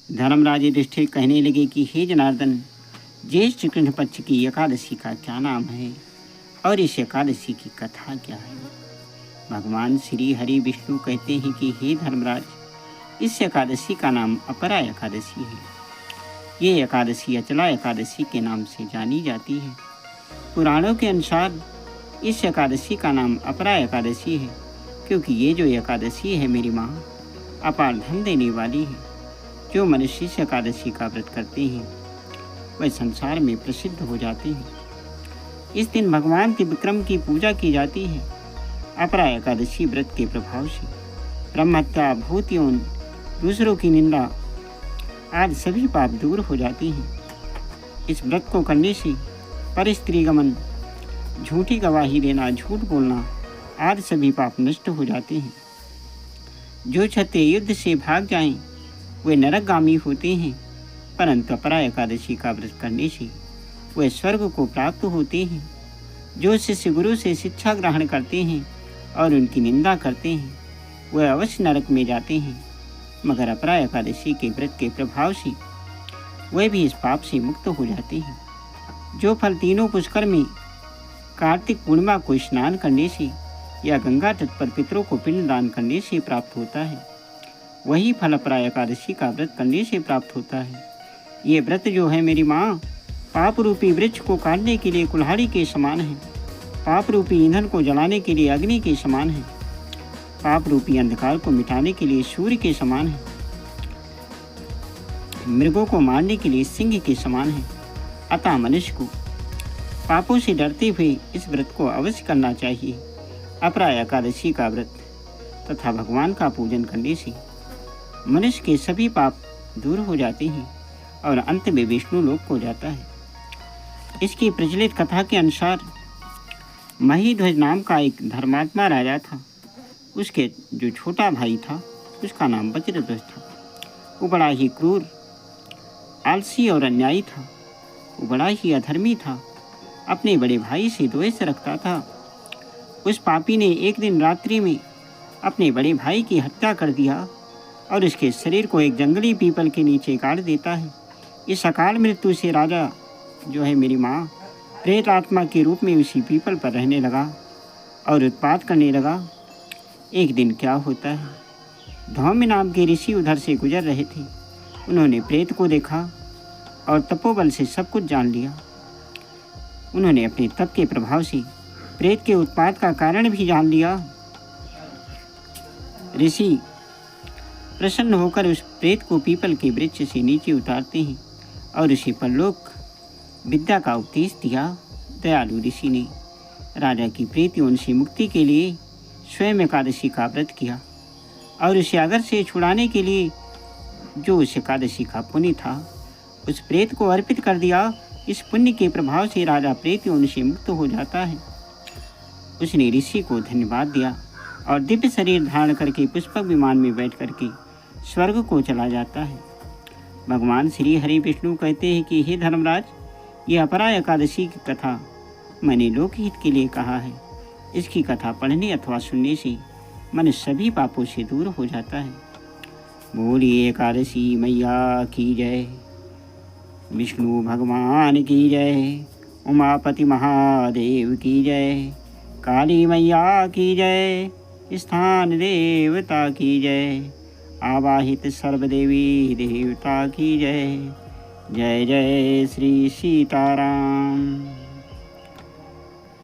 धर्मराज युधिष्ठिर कहने लगे कि हे जनार्दन, ज्येष्ठ कृष्ण पक्ष की एकादशी का क्या नाम है और इस एकादशी की कथा क्या है। भगवान श्री हरि विष्णु कहते हैं कि हे धर्मराज, इस एकादशी का नाम अपरा एकादशी है। ये एकादशी अचला एकादशी के नाम से जानी जाती है। पुराणों के अनुसार इस एकादशी का नाम अपरा एकादशी है क्योंकि ये जो एकादशी है मेरी माँ अपार धन देने वाली है। जो मनुष्य इस एकादशी का व्रत करते हैं वह संसार में प्रसिद्ध हो जाते हैं। इस दिन भगवान त्रिविक्रम की पूजा की जाती है। अपरा एकादशी व्रत के प्रभाव से ब्रह्महत्या, भूत यौन, दूसरों की निंदा आदि सभी पाप दूर हो जाते हैं। इस व्रत को करने से पर स्त्री गमन, झूठी गवाही देना, झूठ बोलना आदि सभी पाप नष्ट हो जाते हैं। जो क्षत्रिय युद्ध से भाग जाएं वे नरकगामी होते हैं, परंतु अपरा एकादशी का व्रत करने से वे स्वर्ग को प्राप्त होते हैं। जो शिष्य गुरु से शिक्षा ग्रहण करते हैं और उनकी निंदा करते हैं वह अवश्य नरक में जाते हैं, मगर अपरा एकादशी के व्रत के प्रभाव से वे भी इस पाप से मुक्त हो जाते हैं। जो फल तीनों पुष्कर में कार्तिक पूर्णिमा को स्नान करने से या गंगा तट पर पितरों को पिंड दान करने से प्राप्त होता है, वही फल अपरा एकादशी का व्रत करने से प्राप्त होता है। ये व्रत जो है मेरी माँ पाप रूपी वृक्ष को काटने के लिए कुल्हाड़ी के समान है, पाप रूपी ईंधन को जलाने के लिए अग्नि के समान है, पाप रूपी अंधकार को मिटाने के लिए सूर्य के समान है, मृगों को मारने के लिए सिंह के समान है। अतः मनुष्य को पापों से डरते हुए इस व्रत को अवश्य करना चाहिए। अपरा एकादशी का व्रत तथा भगवान का पूजन करने से मनुष्य के सभी पाप दूर हो जाते हैं और अंत में विष्णु लोक को जाता है। इसकी प्रचलित कथा के अनुसार महीध्वज नाम का एक धर्मात्मा राजा था। उसके जो छोटा भाई था उसका नाम वज्रध्वज था। वो बड़ा ही क्रूर, आलसी और अन्यायी था। वो बड़ा ही अधर्मी था, अपने बड़े भाई से द्वेष रखता था। उस पापी ने एक दिन रात्रि में अपने बड़े भाई की हत्या कर दिया और उसके शरीर को एक जंगली पीपल के नीचे गाड़ देता है। इस अकाल मृत्यु से राजा जो है मेरी माँ प्रेत आत्मा के रूप में उसी पीपल पर रहने लगा और उत्पात करने लगा। एक दिन क्या होता है, धौम्य नाम के ऋषि उधर से गुजर रहे थे। उन्होंने प्रेत को देखा और तपोबल से सब कुछ जान लिया। उन्होंने अपने तप के प्रभाव से प्रेत के उत्पात का कारण भी जान लिया। ऋषि प्रसन्न होकर उस प्रेत को पीपल के वृक्ष से नीचे उतारते हैं और उसे परलोक विद्या का उपदेश दिया। दयालु ऋषि ने राजा की प्रेत यौन से मुक्ति के लिए स्वयं एकादशी का व्रत किया और उसे अगर से छुड़ाने के लिए जो उस एकादशी का पुण्य था उस प्रेत को अर्पित कर दिया। इस पुण्य के प्रभाव से राजा प्रेत यौन से मुक्त हो जाता है। उसने ऋषि को धन्यवाद दिया और दिव्य शरीर धारण करके पुष्पक विमान में बैठ करके स्वर्ग को चला जाता है। भगवान श्री हरि विष्णु कहते हैं कि हे धर्मराज, ये अपरा एकादशी की कथा मैंने लोकहित के लिए कहा है। इसकी कथा पढ़ने अथवा सुनने से मन सभी पापों से दूर हो जाता है। बोलिए एकादशी मैया की जय, विष्णु भगवान की जय, उमापति महादेव की जय, काली मैया की जय, स्थान देवता की जय, आवाहित सर्वदेवी देवता की जय। जय जय श्री सीताराम।